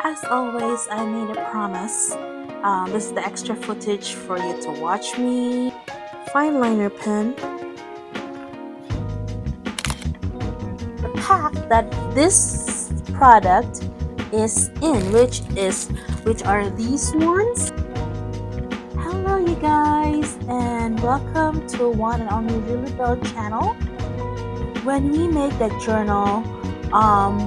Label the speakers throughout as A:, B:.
A: As always, I made a promise. This is the extra footage for you to watch me. Fine liner pen. The pack that this product is in, which are these ones. Hello, you guys, and welcome to one and only Lily Bell channel. When we make the journal,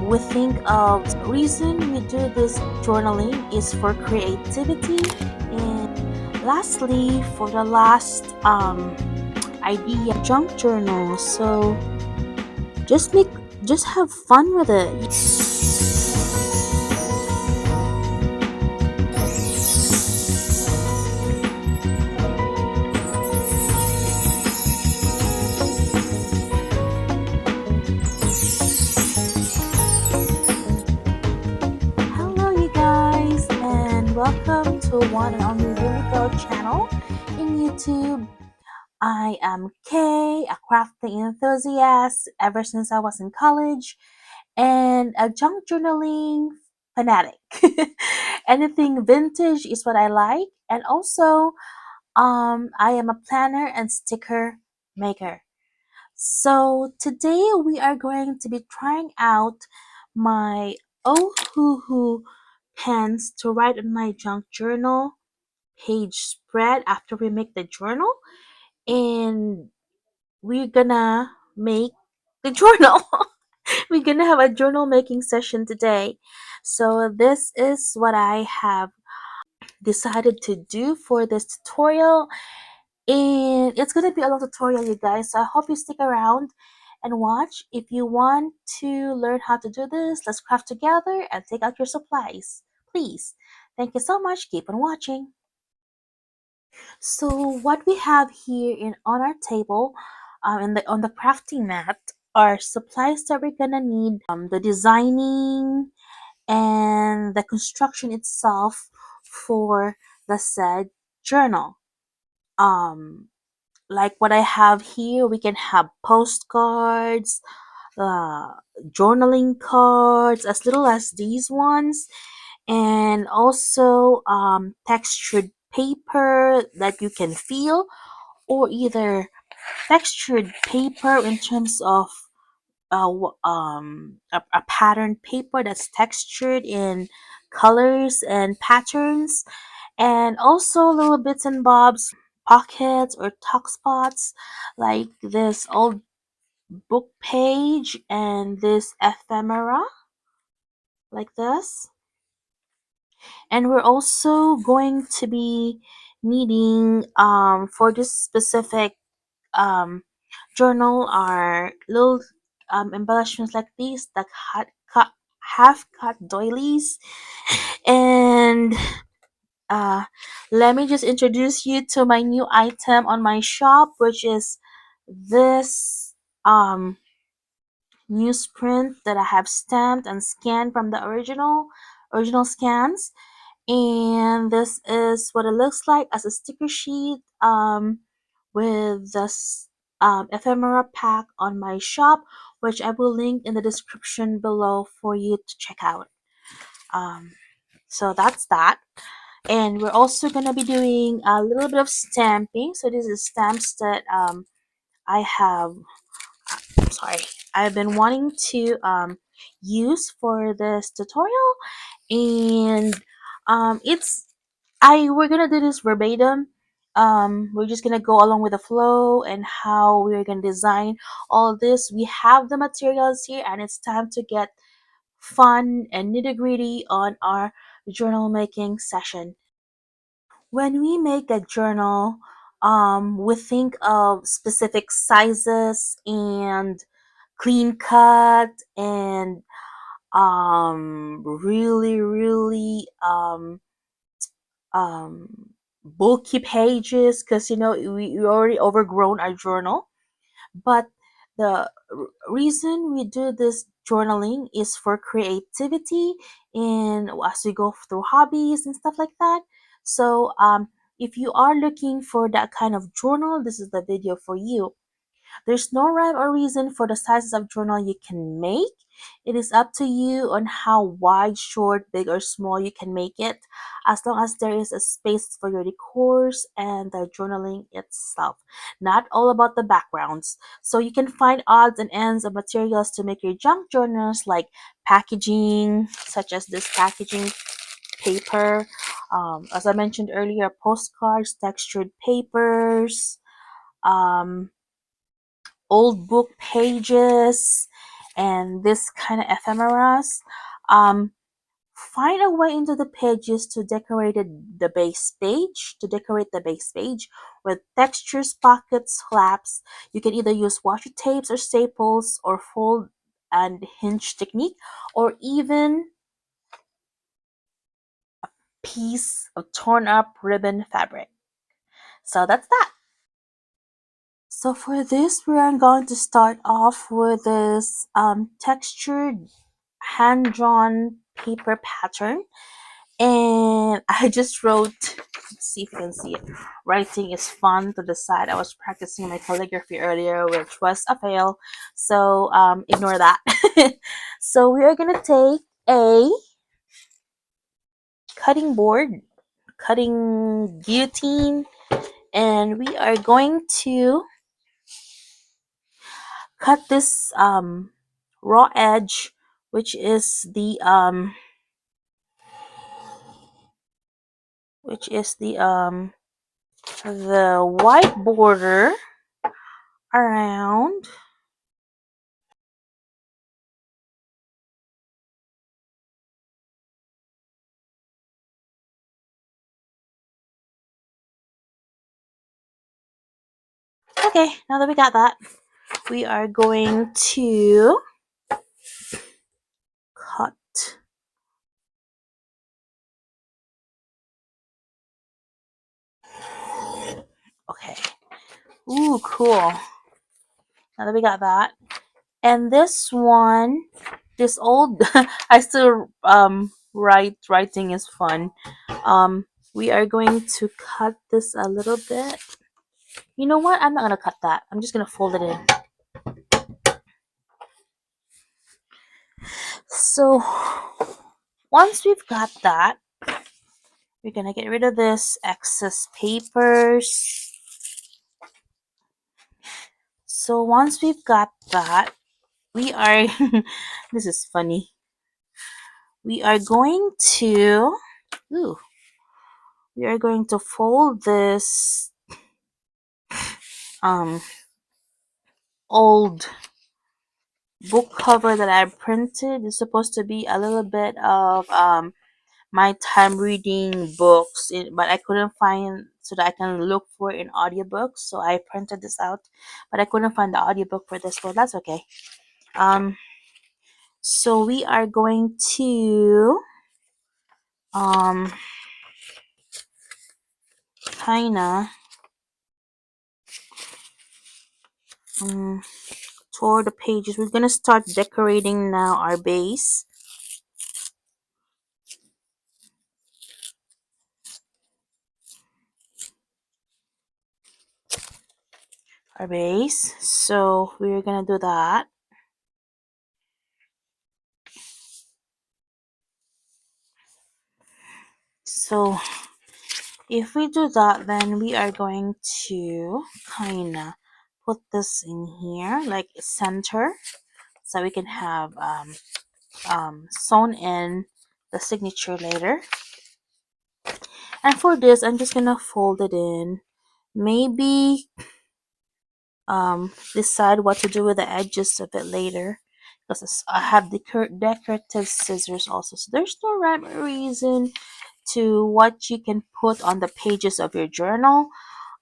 A: we think of reason we do this journaling is for creativity, and lastly, for the last idea, junk journal. So just have fun with it. Hello, you guys, and welcome to one and only Lily Bell channel in YouTube. I am Kay, a crafting enthusiast ever since I was in college, and a junk journaling fanatic. Anything vintage is what I like, and also, I am a planner and sticker maker. So today we are going to be trying out my Oh Hoo Hoo pens to write on my junk journal page spread after we make the journal, and we're gonna make the journal. We're gonna have a journal making session today. So this is what I have decided to do for this tutorial, and it's gonna be a long tutorial, you guys. So I hope you stick around and watch. If you want to learn how to do this, let's craft together and take out your supplies, please. Thank you so much. Keep on watching. So what we have here in on our table, in the on the crafting mat, are supplies that we're gonna need. The designing and the construction itself for the said journal. Um, like what I have here, we can have postcards, uh, journaling cards, as little as these ones, and also textured paper that you can feel, or either textured paper in terms of a pattern paper that's textured in colors and patterns, and also little bits and bobs, pockets or tuck spots, like this old book page and this ephemera, like this. And we're also going to be needing, for this specific um, journal, are little embellishments like these, that half cut doilies. And uh, let me just introduce you to my new item on my shop, which is this newsprint that I have stamped and scanned from the original scans. And this is what it looks like as a sticker sheet, with this ephemera pack on my shop, which I will link in the description below for you to check out. um, so that's that. And we're also going to be doing a little bit of stamping. So this is stamps that I have, sorry, I've been wanting to use for this tutorial. And it's I we're gonna do this verbatim. We're just gonna go along with the flow and how we're gonna design all this. We have the materials here, and it's time to get fun and nitty gritty on our journal making session. When we make a journal, we think of specific sizes and clean cut, and really um bulky pages, because we already overgrown our journal. But the reason we do this journaling is for creativity, and as we go through hobbies and stuff like that. So if you are looking for that kind of journal, this is the video for you. There's no rhyme or reason for the sizes of journal you can make. It is up to you on how wide, short, big, or small you can make it, as long as there is a space for your decors and the journaling itself. Not all about the backgrounds. So you can find odds and ends of materials to make your junk journals, like packaging, such as this packaging paper. As I mentioned earlier, postcards, textured papers, um, old book pages, and this kind of ephemeras. Um, find a way into the pages to decorate the base page, with textures, pockets, flaps. You can either use washi tapes or staples, or fold and hinge technique, or even piece of torn up ribbon fabric. So that's that. So for this, we are going to start off with this textured hand-drawn paper pattern. And I just wrote, let's see if you can see it. Writing is fun to the side. I was practicing my calligraphy earlier, which was a fail. So ignore that. So we are going to take a cutting board, cutting guillotine, and we are going to cut this raw edge, which is the white border around. Okay, now that we got that, we are going to cut. Okay. Ooh, cool. Now that we got that. And this one, this old I still writing is fun. We are going to cut this a little bit. You know what? I'm not gonna cut that. I'm just gonna fold it in. So once we've got that, we're gonna get rid of this excess papers. So once we've got that, we are this is funny. We are going to ooh, we are going to fold this um old book cover that I printed. It's supposed to be a little bit of my time reading books, but I couldn't find so that I can look for it in audiobooks. So I printed this out, but I couldn't find the audiobook for this, but that's okay. So we are going to um kinda um toward the pages. We're gonna start decorating now our base. So we're gonna do that. So if we do that, then we are going to kinda put this in here, like center, so we can have sewn in the signature later. And for this, I'm just gonna fold it in. Maybe decide what to do with the edges of it later, because I have decorative scissors also. So there's no rhyme or reason to what you can put on the pages of your journal.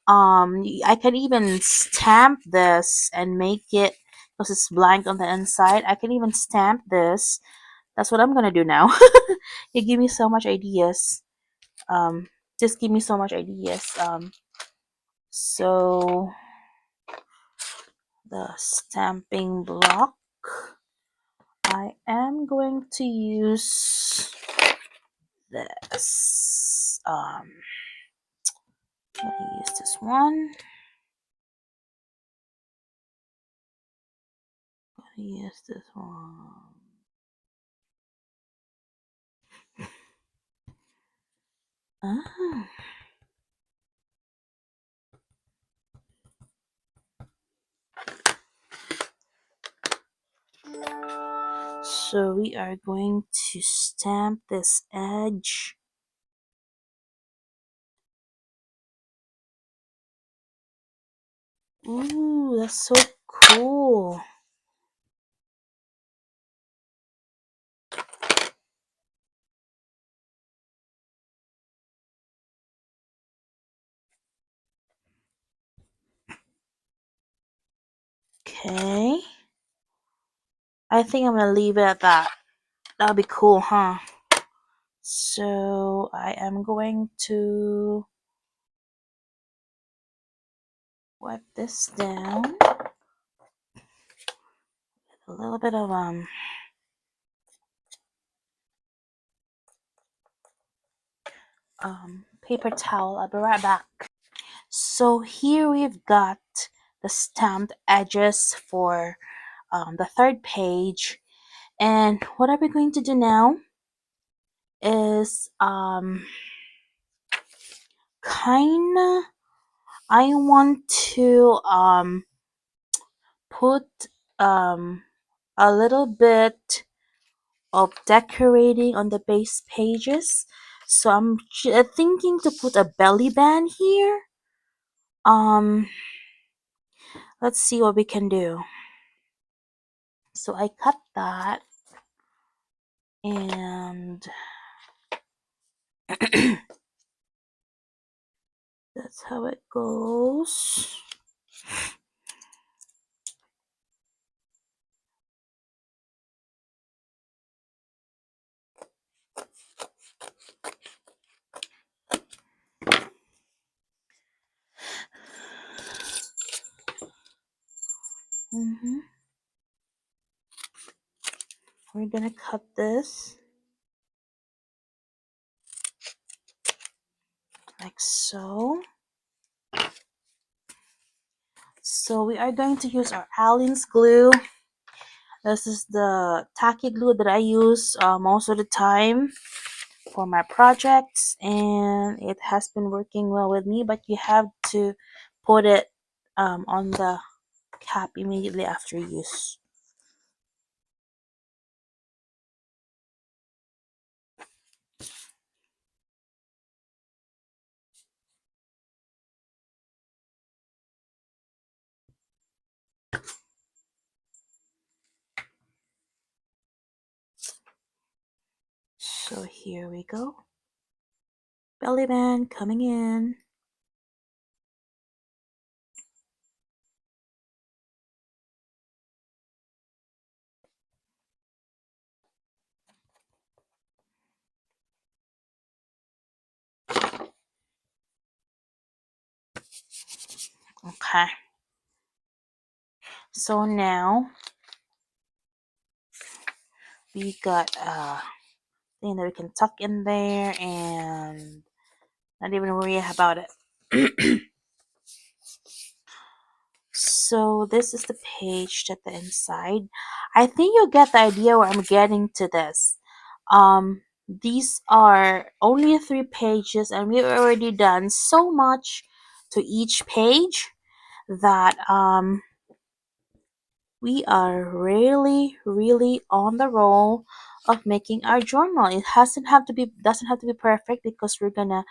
A: I can even stamp this and make it, because it's blank on the inside. I can even stamp this. That's what I'm gonna do now. You give me so much ideas. Um, just give me so much ideas. So the stamping block, I am going to use this. Let me use this one. Use this one. Ah. So we are going to stamp this edge. Ooh, that's so cool. Okay. I think I'm gonna leave it at that. That'll be cool, huh? So I am going to wipe this down. A little bit of paper towel. I'll be right back. So here we've got the stamped edges for the third page, and what are we going to do now is kinda I want to put um a little bit of decorating on the base pages. So I'm thinking to put a belly band here. Um, let's see what we can do. So I cut that, and that's how it goes. hmm We're gonna cut this like so. So we are going to use our Allen's glue. This is the tacky glue that I use most of the time for my projects, and it has been working well with me, but you have to put it on the cap immediately after use. So here we go. Belly band coming in. Okay. So now we got a thing that we can tuck in there and not even worry about it. So this is the page at the inside. I think you'll get the idea where I'm getting to this. These are only 3 pages, and we've already done so much to each page that we are really on the roll of making our journal. It doesn't have to be perfect because we're gonna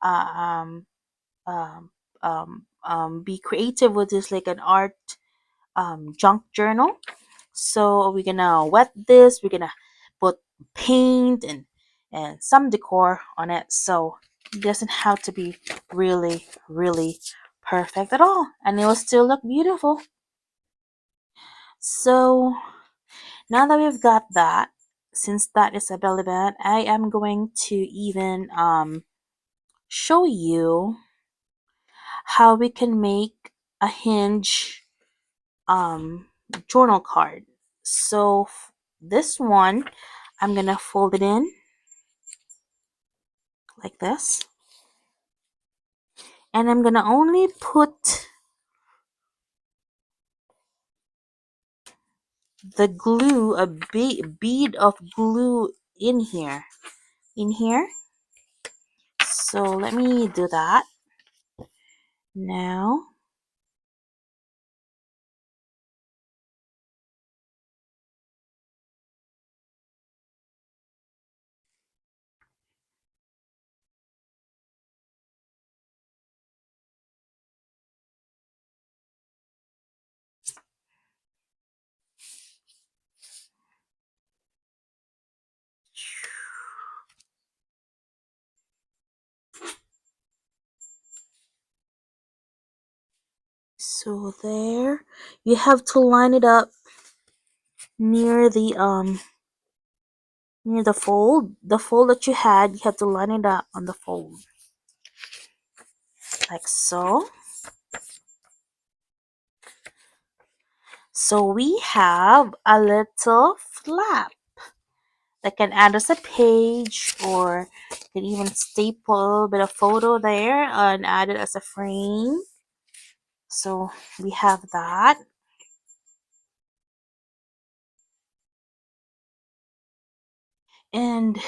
A: uh, um, um, be creative with this like an art junk journal. So we're gonna wet this. We're gonna put paint and some decor on it. So it doesn't have to be really perfect at all, and it will still look beautiful. So now that we've got that, since that is a belly band, I am going to even show you how we can make a hinge journal card. So this one, I'm gonna fold it in like this, and I'm gonna only put the glue, a bead of glue in here. In here. So let me do that now. So there, you have to line it up near the fold that you had. You have to line it up on the fold like so. So we have a little flap that can add as a page, or you can even staple a little bit of photo there and add it as a frame. So we have that. And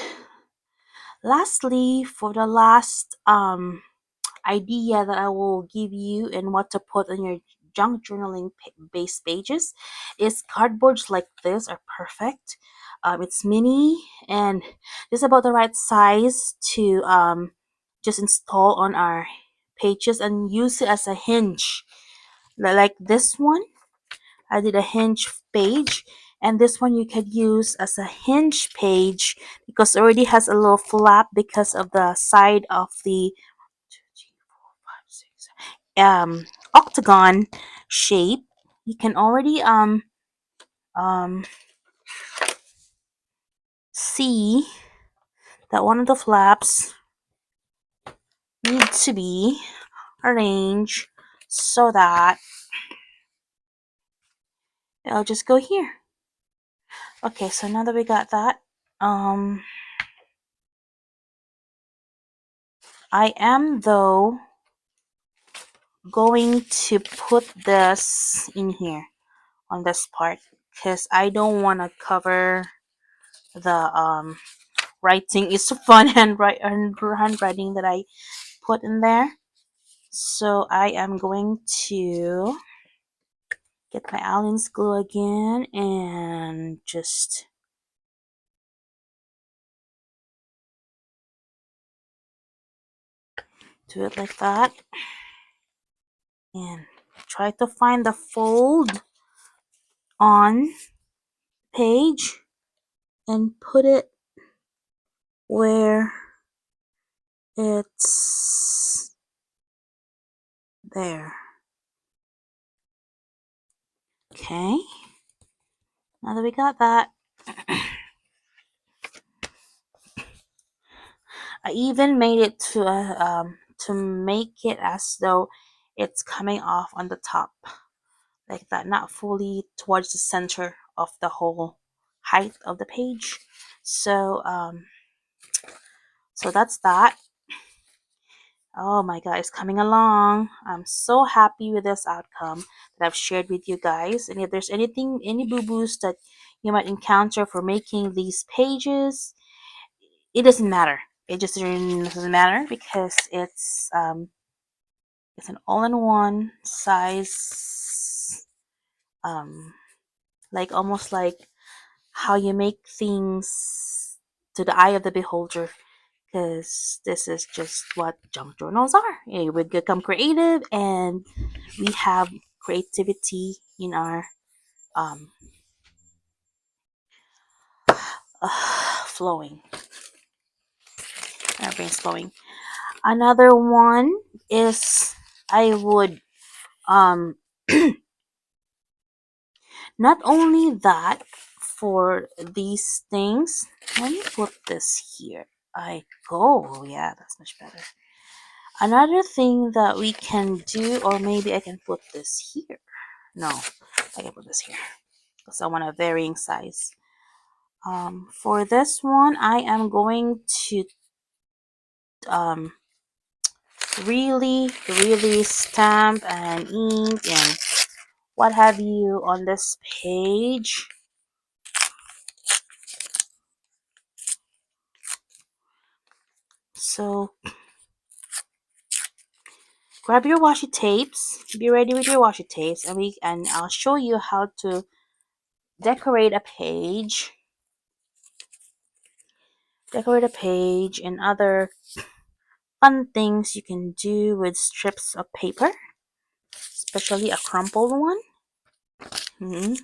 A: lastly, for the last idea that I will give you and what to put on your junk journaling base pages is cardboards like this are perfect. It's mini and just about the right size to just install on our pages and use it as a hinge. Like this one, I did a hinge page, and this one you could use as a hinge page because it already has a little flap because of the side of the octagon shape. You can already um see that one of the flaps need to be arranged so that it'll just go here. Okay, so now that we got that, I am though going to put this in here on this part because I don't want to cover the writing. It's fun handwriting that I put in there. So I am going to get my Allen's glue again and just do it like that and try to find the fold on page and put it where it's there. Okay, now that we got that, I even made it to make it as though it's coming off on the top like that, not fully towards the center of the whole height of the page. So so that's that. Oh my god, it's coming along. I'm so happy with this outcome that I've shared with you guys. And if there's any boo-boos that you might encounter for making these pages, it doesn't matter. It just doesn't matter because it's an all-in-one size, like almost like how you make things to the eye of the beholder, because this is just what junk journals are. We become creative and we have creativity in our um, flowing, our brain's flowing. Another one is I would um, not only that for these things. Let me put this here. I go. Yeah, that's much better. Another thing that we can do, or maybe I can put this here. No, I can put this here because I want a varying size. For this one, I am going to um, really stamp and ink and what have you on this page. So grab your washi tapes. Be ready with your washi tapes, and I'll show you how to decorate a page. Decorate a page and other fun things you can do with strips of paper, especially a crumpled one. Mhm.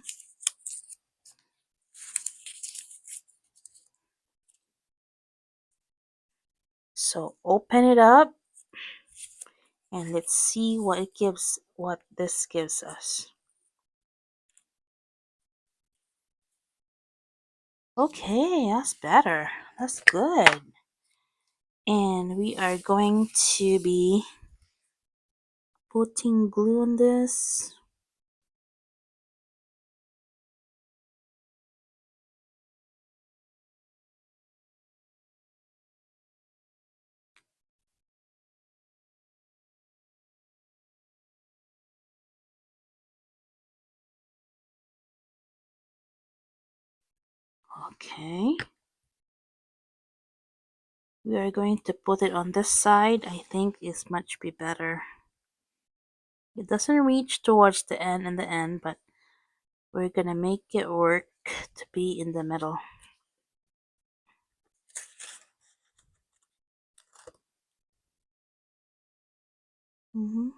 A: So open it up and let's see what this gives us. Okay, that's better. That's good. And we are going to be putting glue on this. Okay. We are going to put it on this side. I think is much be better. It doesn't reach towards the end and the end, but we're gonna make it work to be in the middle. hmm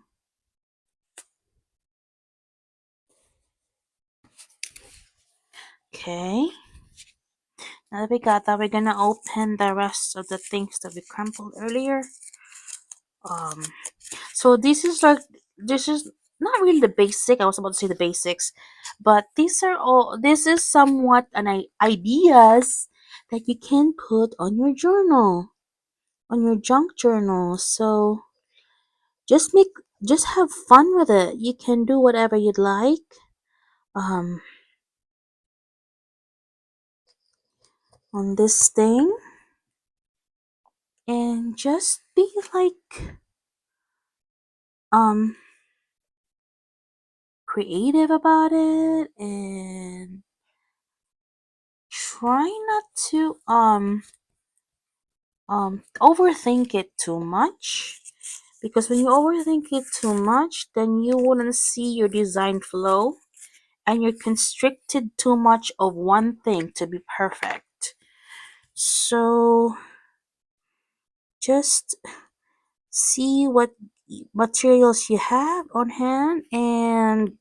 A: Okay. Now that we got that, we're gonna open the rest of the things that we crumpled earlier. Um, so this is not really the basic. I was about to say the basics, but these are all. This is somewhat ideas that you can put on your journal, on your junk journal. So just make, just have fun with it. You can do whatever you'd like. Um, on this thing, and just be like um creative about it, and try not to overthink it too much, because when you overthink it too much, then you wouldn't see your design flow, and you're constricted too much of one thing to be perfect. So just see what materials you have on hand, and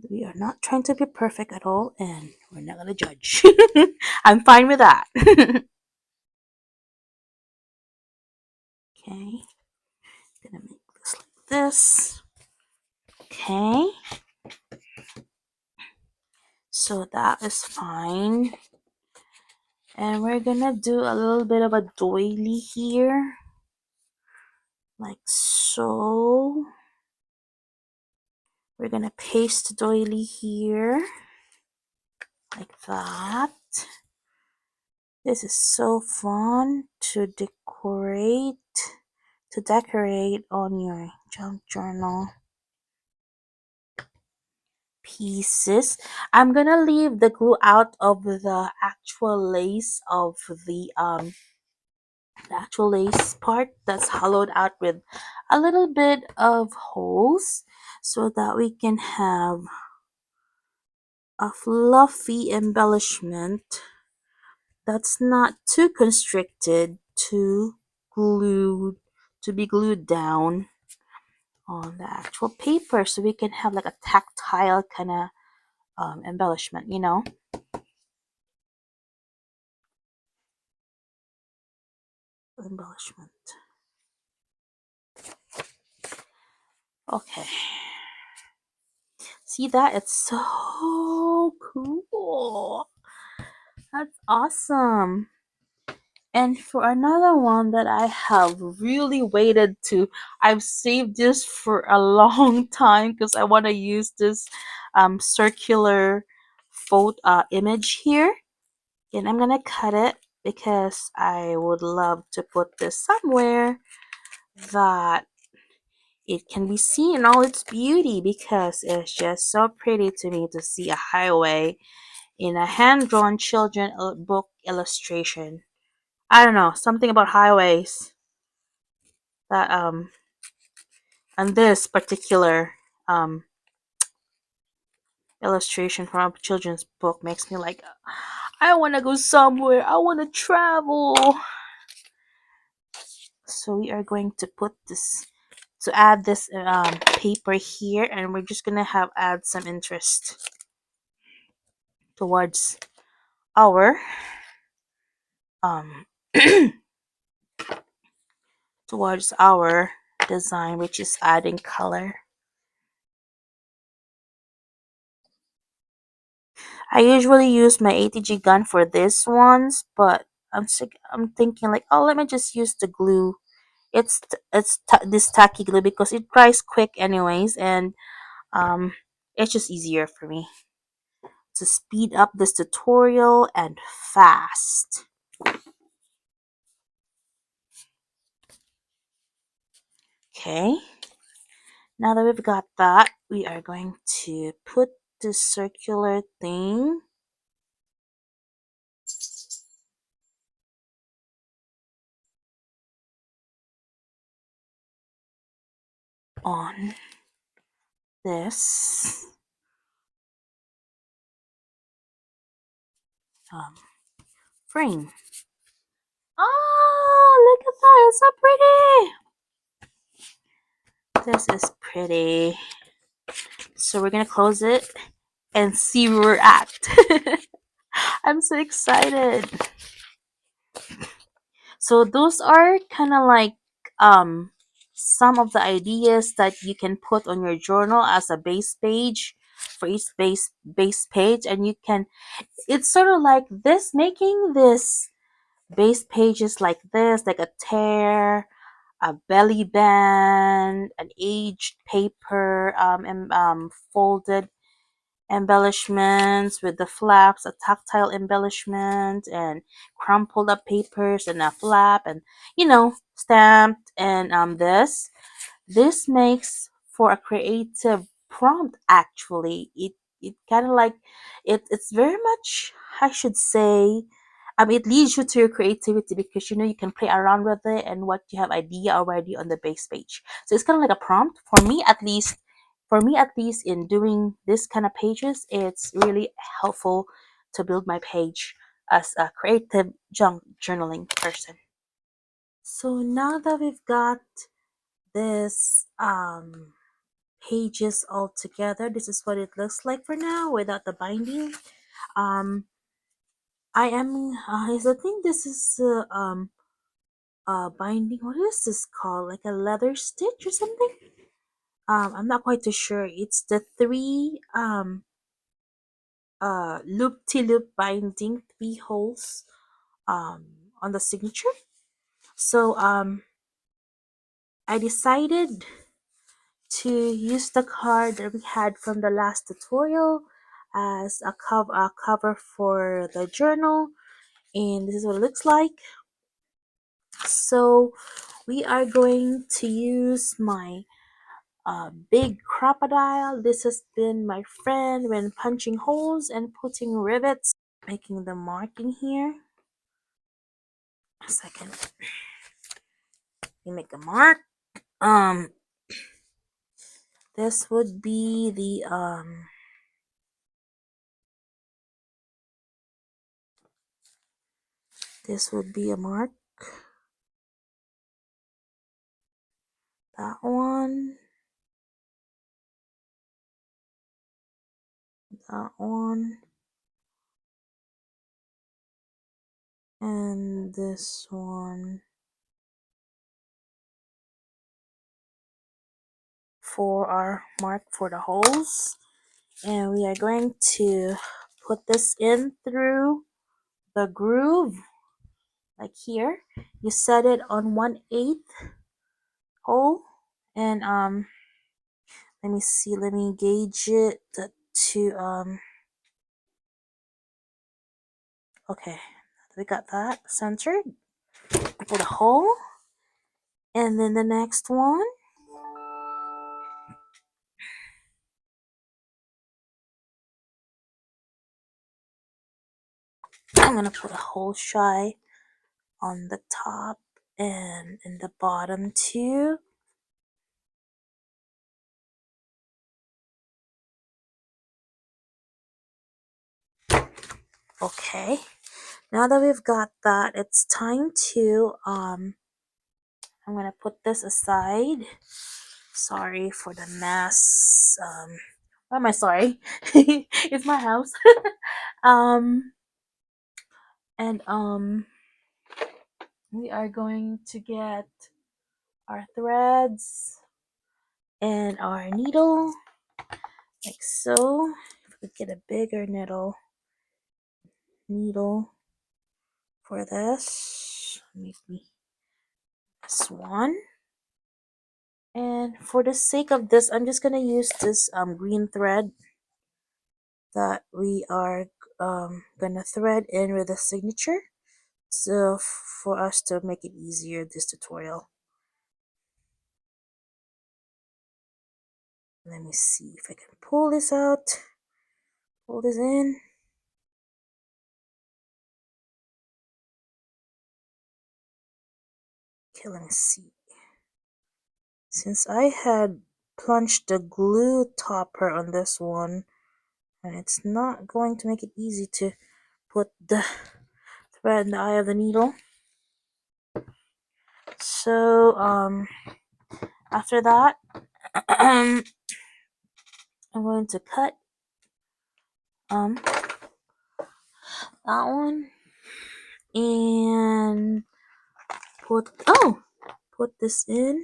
A: we are not trying to be perfect at all, and we're not gonna judge. I'm fine with that. Okay, gonna make this like this. Okay, so that is fine. And we're gonna do a little bit of a doily here, like so. We're gonna paste the doily here, like that. This is so fun to decorate on your junk journal pieces. I'm gonna leave the glue out of the actual lace of the actual lace part that's hollowed out with a little bit of holes, so that we can have a fluffy embellishment that's not too constricted to be glued down on the actual paper, so we can have like a tactile kind of embellishment, embellishment. Okay, see that? It's so cool. That's awesome. And for another one that I have really waited to, I've saved this for a long time because I want to use this circular photo image here. And I'm gonna cut it because I would love to put this somewhere that it can be seen in all its beauty, because it's just so pretty to me to see a highway in a hand-drawn children book illustration. I don't know, something about highways that and this particular um illustration from a children's book makes me like, I want to go somewhere. I want to travel. So we are going to put this to add this paper here, and we're just gonna have add some interest towards our um towards our design, which is adding color. I usually use my ATG gun for this ones, but I'm thinking like, oh, let me just use the glue. This tacky glue because it dries quick anyways, and um it's just easier for me to speed up this tutorial and fast. Okay, now that we've got that, we are going to put this circular thing on this um, frame. Oh, look at that! It's so pretty. This is pretty. So we're gonna close it and see where we're at. I'm so excited. So those are kind of like um some of the ideas that you can put on your journal as a base page for each base page, and you can, it's sort of like this, making this base pages like this, like a tear, a belly band, an aged paper, and folded embellishments with the flaps, a tactile embellishment, and crumpled up papers and a flap, and stamped, and this makes for a creative prompt. Actually, it kind of like it's very much, I should say, it leads you to your creativity because you can play around with it and what you have idea already on the base page. So it's kind of like a prompt for me at least. For me at least, in doing this kind of pages, it's really helpful to build my page as a creative junk journaling person. So now that we've got this pages all together, this is what it looks like for now without the binding. um I am I think this is binding. What is this called, like a leather stitch or something? I'm not quite too sure. It's the three loop to loop binding, three holes on the signature. So I decided to use the card that we had from the last tutorial as a cover for the journal, and this is what it looks like. So we are going to use my big crocodile. This has been my friend when punching holes and putting rivets, making the marking here. A second, we make a mark. um this would be the this would be a mark. That one, that one, and this one for our mark for the holes. And we are going to put this in through the groove, like here. You set it on 1/8 hole, and let me see, let me gauge it to okay, we got that centered. Put a hole, and then the next one, I'm gonna put a hole shy on the top and in the bottom too. Okay, now that we've got that, it's time to I'm gonna put this aside. Sorry for the mess. Why am I sorry? It's my house. um and we are going to get our threads and our needle like so. If we get a bigger needle for this, maybe this one. And for the sake of this, I'm just gonna use this green thread that we are gonna thread in with a signature, so for us to make it easier this tutorial. Let me see if I can pull this out, pull this in. Okay, let me see. Since I had plunged the glue topper on this one, and it's not going to make it easy to put the thread in the eye of the needle. So after that, I'm going to cut that one and put this in,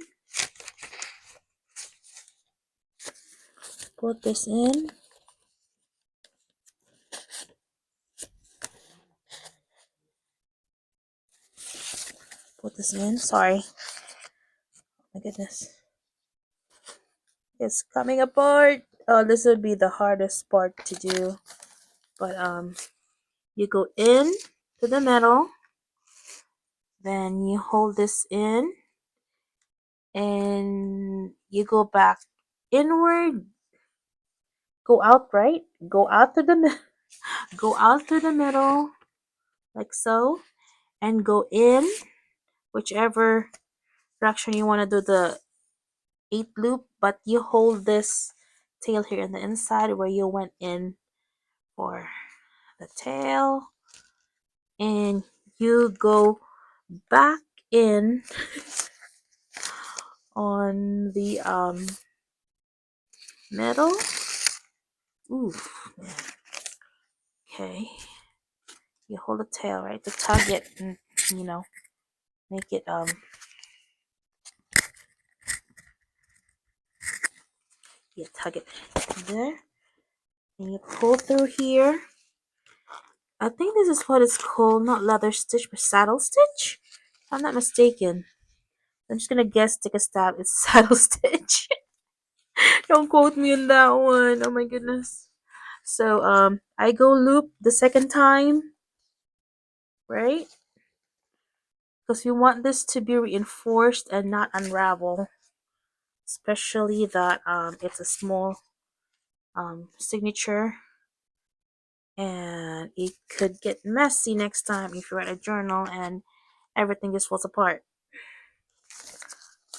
A: put this in, put this in. Sorry, my goodness, it's coming apart. Oh, this would be the hardest part to do, but you go in to the middle, then you hold this in, and you go back inward, go out, right, go out to the go out to the middle like so, and go in whichever direction you want to do the 8th loop, but you hold this tail here in the inside where you went in for the tail, and you go back in on the middle. Ooh, okay, you hold the tail, right, to tug it and make it you tug it there, and you pull through here. I think this is what it's called, not leather stitch, but saddle stitch, if I'm not mistaken. I'm just gonna guess, take a stab, it's saddle stitch. Don't quote me on that one. Oh my goodness. So I go loop the second time, right? Because we want this to be reinforced and not unravel, especially that it's a small signature, and it could get messy next time if you write a journal and everything just falls apart.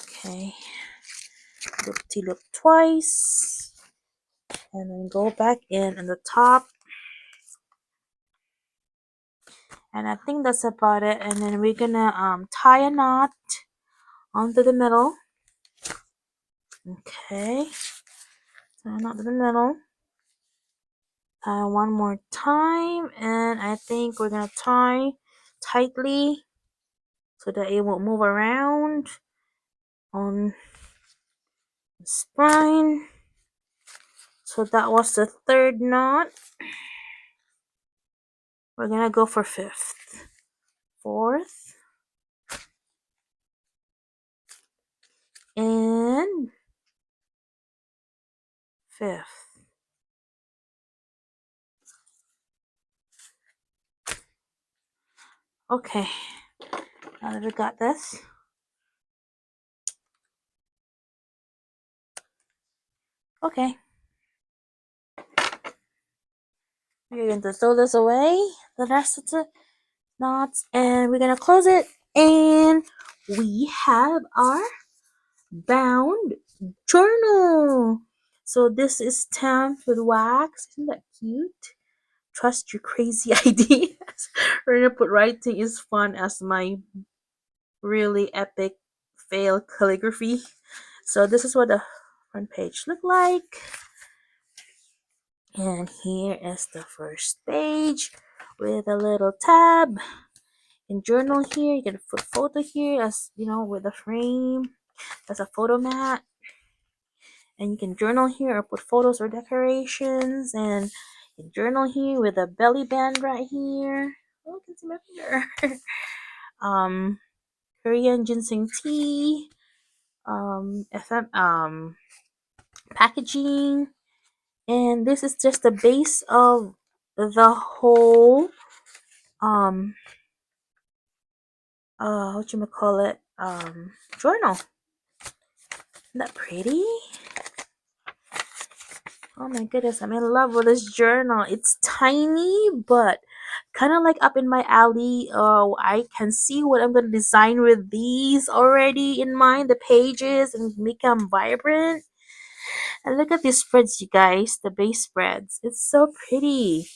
A: Okay, loop to loop twice, and then go back in the top, and I think that's about it. And then we're gonna tie a knot onto the middle. Okay, tie a knot to the middle, tie one more time, and I think we're gonna tie tightly so that it won't move around on the spine. So that was the 3rd knot. We're gonna go for 5th, 4th, and 5th. Okay, now that we got this, okay, we're going to throw this away, the rest of the knots, and we're gonna close it, and we have our bound journal. So this is stamped with wax. Isn't that cute? Trust your crazy ideas. We're gonna put writing is fun as my really epic fail calligraphy. So this is what the front page look like. And here is the first page with a little tab. In journal here, you can put photo here as you know with a frame. That's a photo mat. And you can journal here or put photos or decorations. And you can journal here with a belly band right here. Oh, you can see my finger. um, Korean ginseng tea. Packaging, and this is just the base of the whole what you call it journal. Isn't that pretty? Oh my goodness, I'm in love with this journal. It's tiny but kind of like up in my alley. Oh, I can see what I'm gonna design with these already in mind, the pages, and make them vibrant. And look at these spreads, you guys, the base spreads. It's so pretty.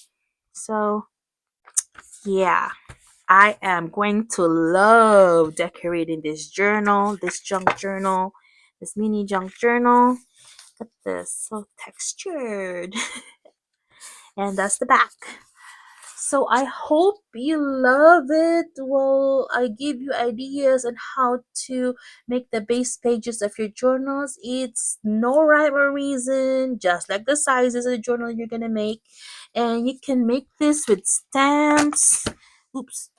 A: So yeah, I am going to love decorating this journal, this junk journal, this mini junk journal. Look at this, so textured. And that's the back. So I hope you love it. Well, I give you ideas on how to make the base pages of your journals. It's no rhyme or reason, just like the sizes of the journal you're gonna make. And you can make this with stamps. Oops.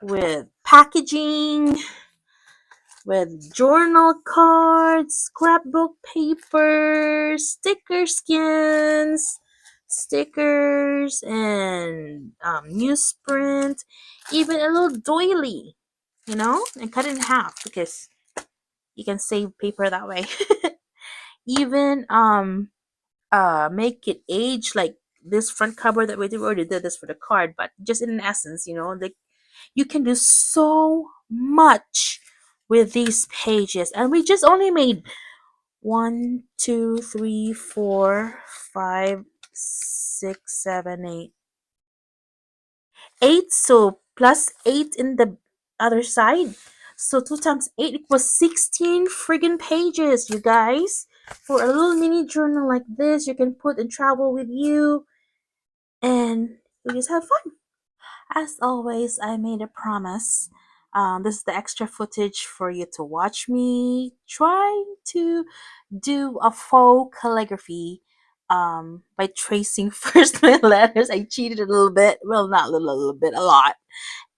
A: With packaging, with journal cards, scrapbook paper, sticker skins, stickers, and newsprint, even a little doily, and cut it in half because you can save paper that way. Even make it age like this front cover that we did. We already did this for the card, but just in essence, like you can do so much with these pages. And we just only made 1, 2, 3, 4, 5, 6, 7, 8. 8, so plus 8 in the other side. So 2 times 8 equals 16 friggin' pages, you guys. For a little mini journal like this, you can put and travel with you, and you just have fun. As always, I made a promise. This is the extra footage for you to watch me trying to do a faux calligraphy by tracing first my letters. I cheated a little bit. Well, not a little bit, a lot.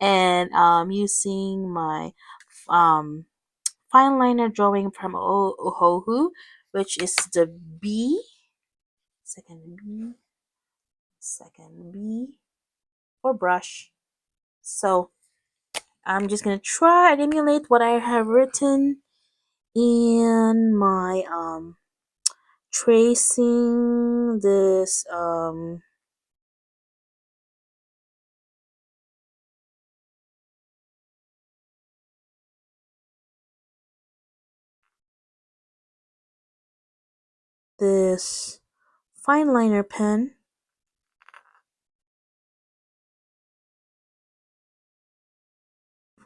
A: And using my um, fine liner drawing from Ohohu, which is the B, second B, second B, or brush. So I'm just gonna try and emulate what I have written in my tracing this fine liner pen,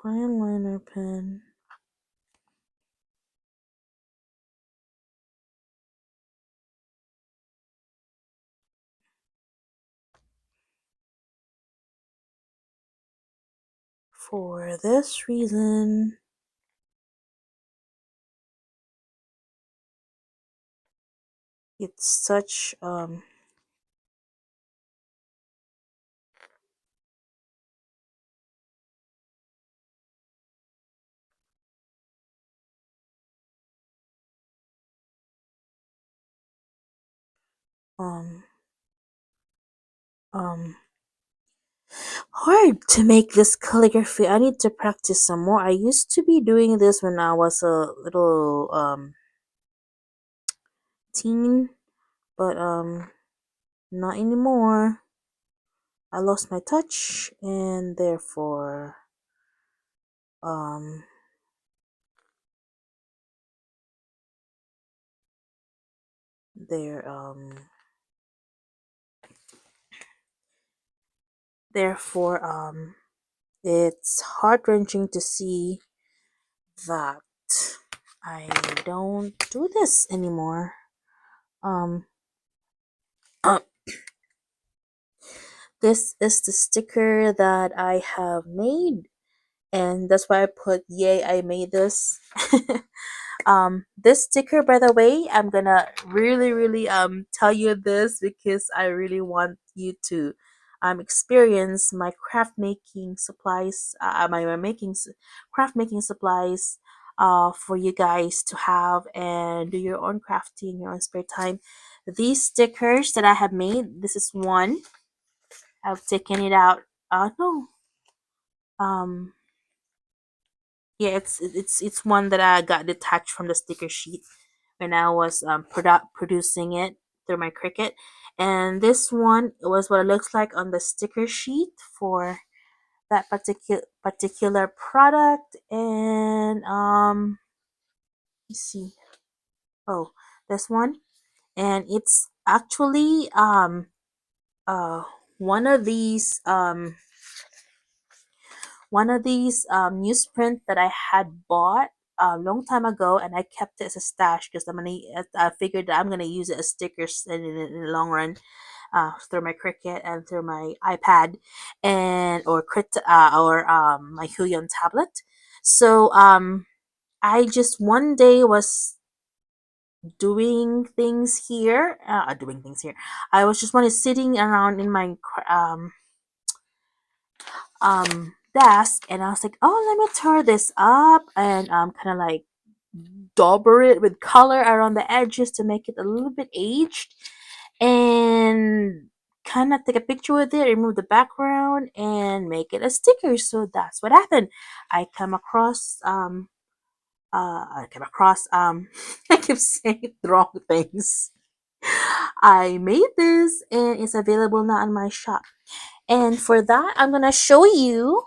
A: fine liner pen for this reason. It's such um um hard to make this calligraphy. I need to practice some more. I used to be doing this when I was a little teen, but not anymore. I lost my touch, and therefore um there therefore it's heart-wrenching to see that I don't do this anymore. Um this is the sticker that I have made, and that's why I put yay I made this. This sticker, by the way, I'm gonna really tell you this because I really want you to experience my craft making supplies, craft making supplies for you guys to have and do your own crafting in your own spare time. These stickers that I have made, this is one. I've taken it out. No. Um yeah, it's one that I got detached from the sticker sheet when I was producing it through my Cricut. And this one was what it looks like on the sticker sheet for that particular product. And you see, oh, this one, and it's actually uh one of these newsprint that I had bought a long time ago, and I kept it as a stash because I figured that I'm gonna use it as stickers in the long run, through my Cricut and through my iPad, and or my Huion tablet. So I just one day was doing things here. I was just one day sitting around in my desk, and I was like, oh, let me tear this up and kind of like dauber it with color around the edges to make it a little bit aged, and kind of take a picture with it, remove the background, and make it a sticker. So that's what happened. I come across I came across I keep saying the wrong things. I made this and it's available now in my shop. And for that, I'm gonna show you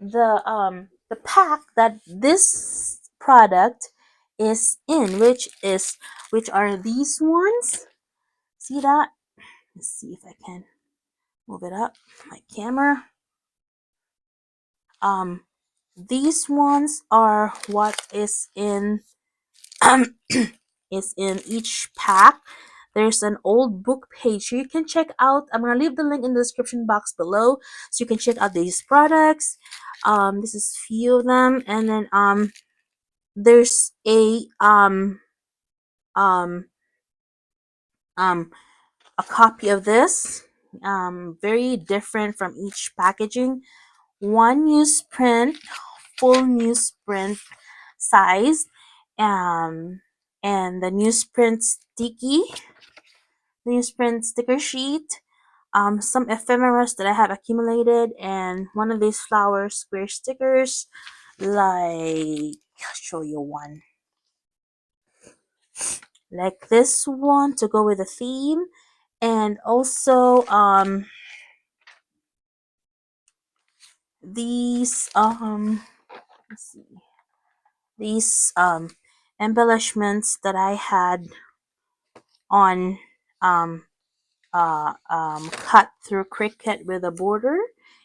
A: the pack that this product is in, which are these ones. See that? Let's see if I can move it up my camera. These ones are what is in is in each pack. There's an old book page you can check out. I'm gonna leave the link in the description box below so you can check out these products. This is few of them, and then there's um um a copy of this, very different from each packaging. One newsprint, full newsprint size, um and the newsprint sticker sheet, some ephemeras that I have accumulated, and one of these flower square stickers. Like, I'll show you one like this one to go with the theme, and also these let's see, these embellishments that I had on cut through Cricut with a border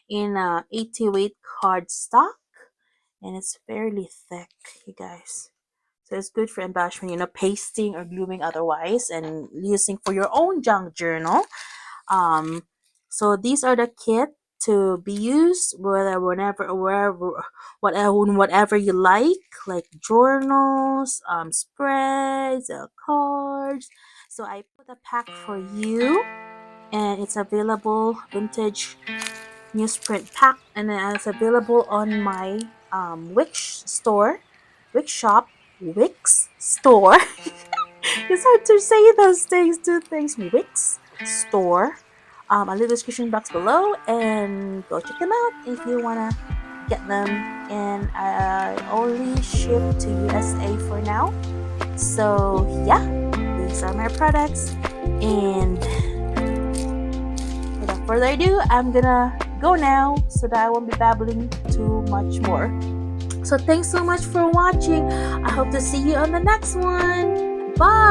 A: in 80 weight cardstock, and it's fairly thick, you guys. So it's good for embellishment, pasting or gluing otherwise, and using for your own junk journal. Um, so these are the kit to be used whatever you like journals, spreads, cards. So I put a pack for you, and it's available vintage newsprint pack, and then it's available on my Wix store. It's hard to say those things, two things. Wix store. I'll leave the description box below, and go check them out if you wanna get them. And I only ship to USA for now. So yeah, these are my products. And without further ado, I'm gonna go now so that I won't be babbling too much more. So thanks so much for watching. I hope to see you on the next one. Bye!